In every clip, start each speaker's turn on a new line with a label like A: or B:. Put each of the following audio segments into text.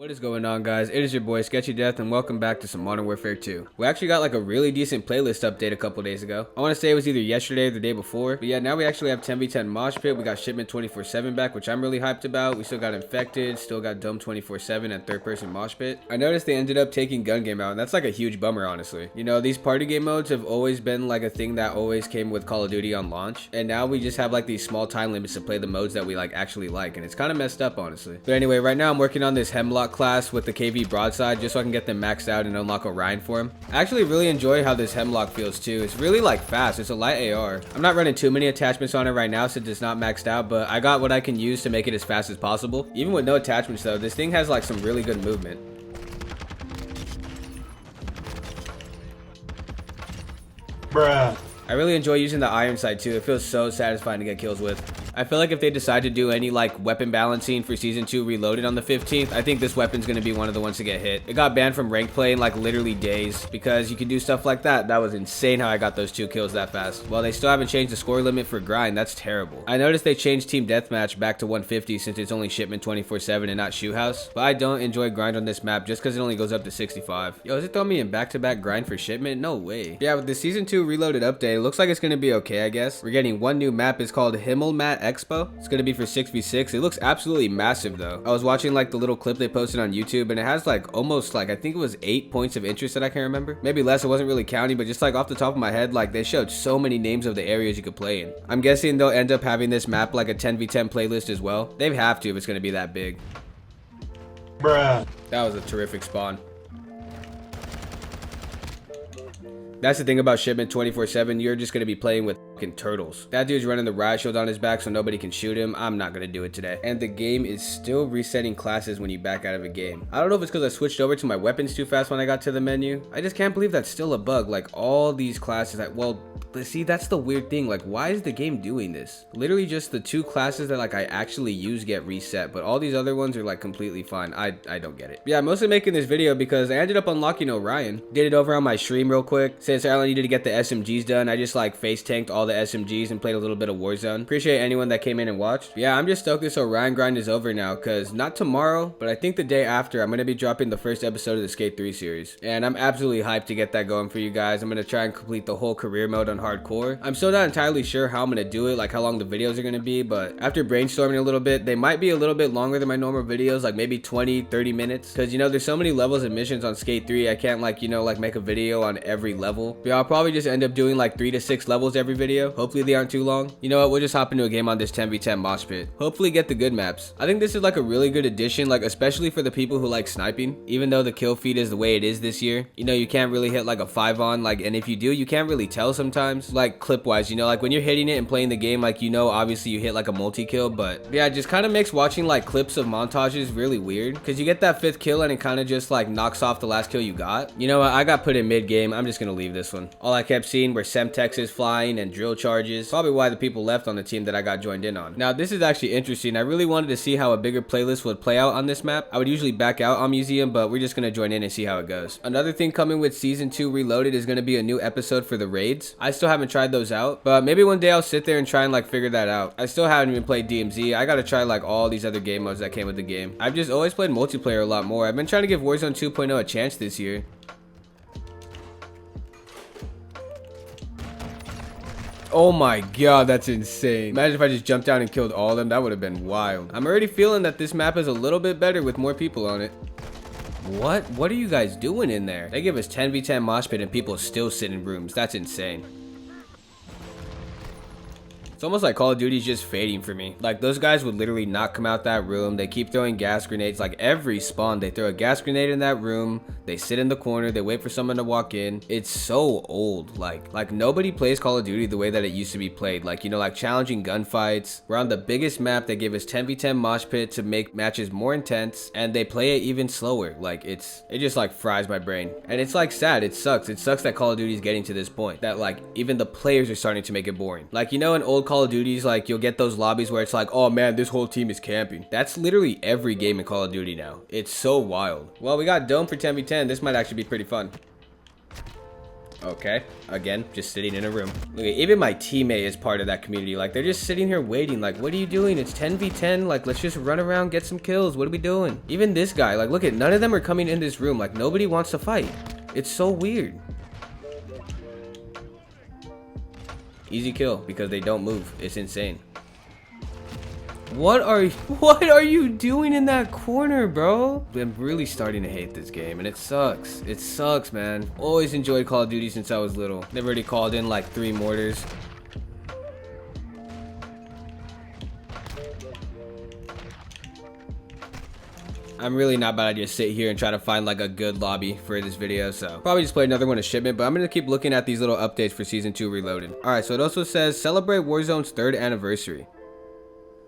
A: What is going on, guys? It is your boy Sketchy Death, and welcome back to some Modern Warfare 2. We actually got like a really decent playlist update a couple days ago. I want to say it was either yesterday or the day before, but yeah, now we actually have 10v10 Mosh Pit. We got Shipment 24/7 back, which I'm really hyped about. We still got Infected, still got Dome 24/7 and third person Mosh Pit. I noticed they ended up taking Gun Game out, and that's like a huge bummer, honestly. You know, these party game modes have always been like a thing that always came with Call of Duty on launch, and now we just have like these small time limits to play the modes that we like actually like, and it's kind of messed up, honestly. But anyway, right now I'm working on this Hemlock class with the KV broadside just so I can get them maxed out and unlock Orion for him. I actually really enjoy how this Hemlock feels too. It's really like fast. It's a light AR. I'm not running too many attachments on it right now since it's not maxed out, but I got what I can use to make it as fast as possible. Even with no attachments though, this thing has like some really good movement.
B: Bruh.
A: I really enjoy using the iron sight too. It feels so satisfying to get kills with. I feel like if they decide to do any like weapon balancing for season 2 reloaded on the 15th, I think this weapon's going to be one of the ones to get hit. It got banned from ranked play in like literally days because you can do stuff like that. That was insane how I got those 2 kills that fast. Well, they still haven't changed the score limit for grind. That's terrible. I noticed they changed team deathmatch back to 150 since it's only shipment 24/7 and not shoe house, but I don't enjoy grind on this map just because it only goes up to 65. Yo, is it throwing me in back-to-back grind for shipment? No way. Yeah, with the season 2 reloaded update, it looks like it's going to be okay, I guess. We're getting one new map. It's called Himmelmatt Expo. It's going to be for 6v6. It looks absolutely massive though. I was watching like the little clip they posted on YouTube, and it has like almost like I think it was 8 points of interest that I can remember. Maybe less. I wasn't really counting, but just like off the top of my head, like they showed so many names of the areas you could play in. I'm guessing they'll end up having this map like a 10v10 playlist as well. They have to if it's going to be that big.
B: Bruh.
A: That was a terrific spawn. That's the thing about shipment 24/7, you're just going to be playing with fucking turtles. That dude's running the riot shield on his back so nobody can shoot him. I'm not going to do it today. And the game is still resetting classes when you back out of a game. I don't know if it's because I switched over to my weapons too fast when I got to the menu. I just can't believe that's still a bug. Like all these classes, well, see, that's the weird thing. Like, why is the game doing this? Literally just the 2 classes that like I actually use get reset, but all these other ones are like completely fine. I don't get it. Yeah, I'm mostly making this video because I ended up unlocking Orion. Did it over on my stream real quick. Since I only needed to get the SMGs done, I just like face tanked all the SMGs and played a little bit of Warzone. Appreciate anyone that came in and watched. Yeah, I'm just stoked this Orion grind is over now, because not tomorrow, but I think the day after, I'm going to be dropping the first episode of the Skate 3 series. And I'm absolutely hyped to get that going for you guys. I'm going to try and complete the whole career mode on hardcore. I'm still not entirely sure how I'm going to do it, like how long the videos are going to be, but after brainstorming a little bit, they might be a little bit longer than my normal videos, like maybe 20-30 minutes, because you know there's so many levels and missions on Skate 3. I can't like, you know, like make a video on every level. But yeah, I'll probably just end up doing like 3 to 6 levels every video. Hopefully they aren't too long. You know what, we'll just hop into a game on this 10v10 Mosh Pit. Hopefully get the good maps. I think this is like a really good addition, like especially for the people who like sniping. Even though the kill feed is the way it is this year, you know, you can't really hit like a 5 on, like, and if you do, you can't really tell sometimes, like clip wise, you know, like when you're hitting it and playing the game, like, you know, obviously you hit like a multi-kill, but yeah, it just kind of makes watching like clips of montages really weird, because you get that 5th kill and it kind of just like knocks off the last kill you got. You know what, I got put in mid game. I'm just gonna leave this one. All I kept seeing were Semtexes flying and drill charges. Probably why the people left on the team that I got joined in on. Now this is actually interesting. I really wanted to see how a bigger playlist would play out on this map. I would usually back out on Museum, but we're just gonna join in and see how it goes. Another thing coming with season 2 reloaded is gonna be a new episode for the raids. I still haven't tried those out, but maybe one day I'll sit there and try and like figure that out. I still haven't even played DMZ. I gotta try like all these other game modes that came with the game. I've just always played multiplayer a lot more. I've been trying to give Warzone 2.0 a chance this year. Oh my god, that's insane. Imagine if I just jumped down and killed all of them. That would have been wild. I'm already feeling that this map is a little bit better with more people on it. What are you guys doing in there? They give us 10v10 mosh pit and people still sit in rooms. That's insane. It's almost like Call of Duty's just fading for me. Like, those guys would literally not come out that room. They keep throwing gas grenades. Like, every spawn, they throw a gas grenade in that room. They sit in the corner. They wait for someone to walk in. It's so old. Like nobody plays Call of Duty the way that it used to be played. Like, you know, like challenging gunfights. We're on the biggest map. They give us 10v10 mosh pit to make matches more intense, and they play it even slower. Like, it just like fries my brain. And it's like sad. It sucks. It sucks that Call of Duty is getting to this point that like even the players are starting to make it boring. Like, you know, in old Call of Duty's, like you'll get those lobbies where it's like, oh man, this whole team is camping. That's literally every game in Call of Duty now. It's so wild. Well, we got Dome for 10v10. This might actually be pretty fun. Okay, again, just sitting in a room. Look, even my teammate is part of that community. Like, they're just sitting here waiting. Like, what are you doing? It's 10v10. Like, let's just run around, get some kills. What are we doing? Even this guy, like, look at, none of them are coming in this room. Like, nobody wants to fight. It's so weird. Easy kill because they don't move. It's insane. What are you doing in that corner, bro? I'm really starting to hate this game, and it sucks. It sucks, man. Always enjoyed Call of Duty since I was little. They've already called in like 3 mortars. I'm really not about to just sit here and try to find like a good lobby for this video, so probably just play another one of Shipment, but I'm gonna keep looking at these little updates for Season 2 Reloaded. Alright, so it also says, celebrate Warzone's 3rd anniversary.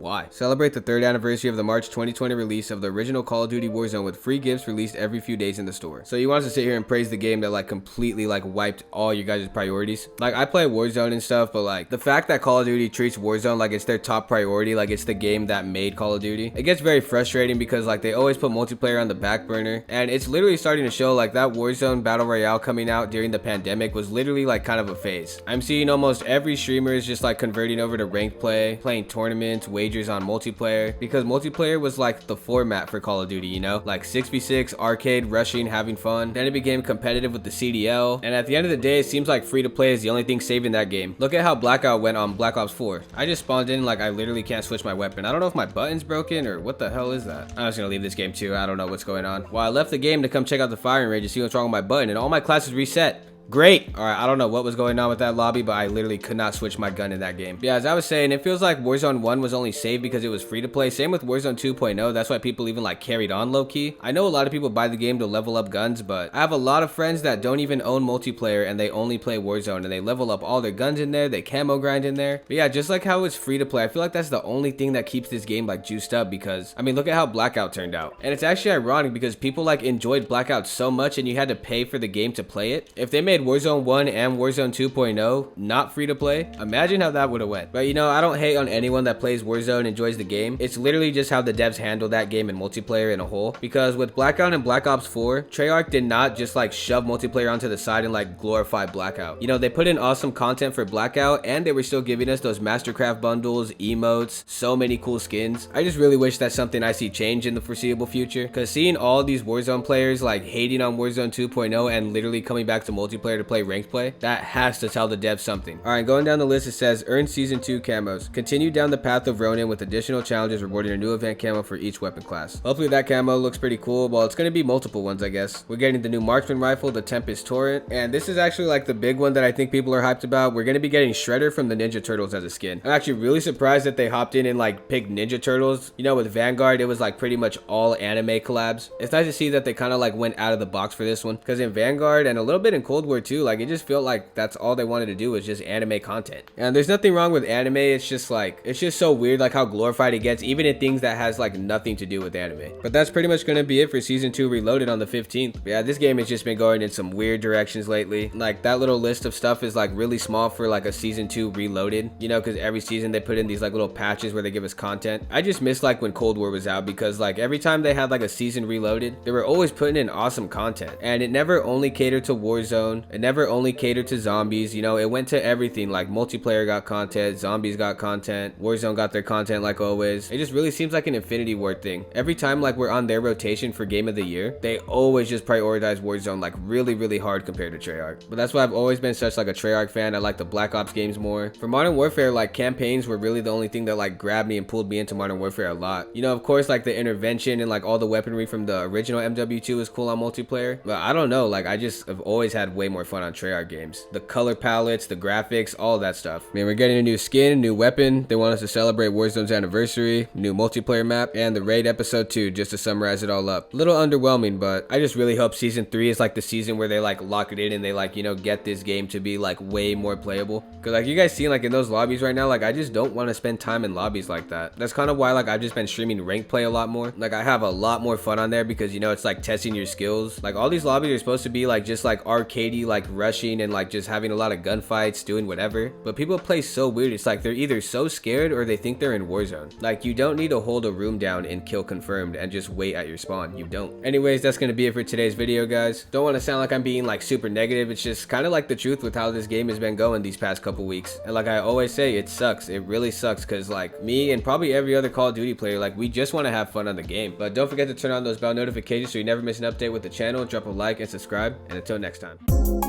A: Why? Celebrate the 3rd anniversary of the March 2020 release of the original Call of Duty Warzone with free gifts released every few days in the store. So you want us to sit here and praise the game that like completely like wiped all your guys' priorities? Like, I play Warzone and stuff, but like the fact that Call of Duty treats Warzone like it's their top priority, like it's the game that made Call of Duty, it gets very frustrating because like they always put multiplayer on the back burner, and it's literally starting to show. Like, that Warzone Battle Royale coming out during the pandemic was literally like kind of a phase. I'm seeing almost every streamer is just like converting over to ranked play, playing tournaments, wagers on multiplayer, because multiplayer was like the format for Call of Duty, you know, like 6v6, arcade, rushing, having fun. Then it became competitive with the CDL, and at the end of the day, it seems like free to play is the only thing saving that game. Look at how Blackout went on Black Ops 4. I just spawned in, like I literally can't switch my weapon. I don't know if my button's broken or what the hell is that. I'm just gonna leave this game too. I don't know what's going on. Well, I left the game to come check out the firing range to see what's wrong with my button, and all my classes reset. Great. All right, I don't know what was going on with that lobby, but I literally could not switch my gun in that game. Yeah, as I was saying, it feels like Warzone 1 was only saved because it was free to play. Same with Warzone 2.0. That's why people even like carried on low key. I know a lot of people buy the game to level up guns, but I have a lot of friends that don't even own multiplayer and they only play Warzone, and they level up all their guns in there, they camo grind in there. But yeah, just like how it's free to play, I feel like that's the only thing that keeps this game like juiced up, because I mean, look at how Blackout turned out. And it's actually ironic because people like enjoyed Blackout so much and you had to pay for the game to play it. If they made Warzone 1 and Warzone 2.0 not free to play, imagine how that would have went. But you know, I don't hate on anyone that plays Warzone and enjoys the game. It's literally just how the devs handle that game and multiplayer in a whole, because with Blackout and Black Ops 4, Treyarch did not just like shove multiplayer onto the side and like glorify Blackout. You know, they put in awesome content for Blackout, and they were still giving us those Mastercraft bundles, emotes, so many cool skins. I just really wish that's something I see change in the foreseeable future, because seeing all these Warzone players like hating on Warzone 2.0 and literally coming back to multiplayer to play ranked play, that has to tell the devs something. All right, going down the list, it says earn season 2 camos. Continue down the path of Ronin with additional challenges rewarding a new event camo for each weapon class. Hopefully that camo looks pretty cool. Well, it's going to be multiple ones, I guess. We're getting the new marksman rifle, the Tempest Torrent, and this is actually like the big one that I think people are hyped about. We're going to be getting Shredder from the Ninja Turtles as a skin. I'm actually really surprised that they hopped in and like picked Ninja Turtles. You know, with Vanguard, it was like pretty much all anime collabs. It's nice to see that they kind of like went out of the box for this one, because in Vanguard and a little bit in Cold War too, like it just felt like that's all they wanted to do was just anime content. And there's nothing wrong with anime. It's just like, it's just so weird like how glorified it gets, even in things that has like nothing to do with anime. But that's pretty much going to be it for season 2 Reloaded on the 15th. But yeah, this game has just been going in some weird directions lately. Like that little list of stuff is like really small for like a season 2 Reloaded, you know, because every season they put in these like little patches where they give us content. I just miss like when Cold War was out, because like every time they had like a season Reloaded, they were always putting in awesome content, and it never only catered to Warzone, it never only catered to zombies. You know, it went to everything. Like multiplayer got content, zombies got content, Warzone got their content like always. It just really seems like an Infinity Ward thing. Every time like we're on their rotation for game of the year, they always just prioritize Warzone like really hard compared to Treyarch. But that's why I've always been such like a Treyarch fan. I like the Black Ops games more. For Modern Warfare, like campaigns were really the only thing that like grabbed me and pulled me into Modern Warfare a lot. You know, of course, like the intervention and like all the weaponry from the original MW2 is cool on multiplayer, but I don't know, like I just have always had way more fun on Treyarch games. The color palettes, the graphics, all that stuff. Man, we're getting a new skin, a new weapon. They want us to celebrate Warzone's anniversary, new multiplayer map, and the raid episode 2, just to summarize it all up. A little underwhelming, but I just really hope season 3 is like the season where they like lock it in and they like, you know, get this game to be like way more playable. Cause like you guys see like in those lobbies right now, like I just don't want to spend time in lobbies like that. That's kind of why like I've just been streaming ranked play a lot more. Like I have a lot more fun on there because, you know, it's like testing your skills. Like all these lobbies are supposed to be like just like arcadey be like rushing and like just having a lot of gunfights, doing whatever. But people play so weird. It's like they're either so scared or they think they're in Warzone. Like you don't need to hold a room down and kill confirmed and just wait at your spawn. You don't. Anyways, that's gonna be it for today's video, guys. Don't want to sound like I'm being like super negative. It's just kind of like the truth with how this game has been going these past couple weeks. And like I always say, it sucks. It really sucks because like me and probably every other Call of Duty player, like we just want to have fun on the game. But don't forget to turn on those bell notifications so you never miss an update with the channel. Drop a like and subscribe. And until next time.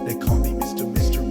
C: They call me Mr. Mystery.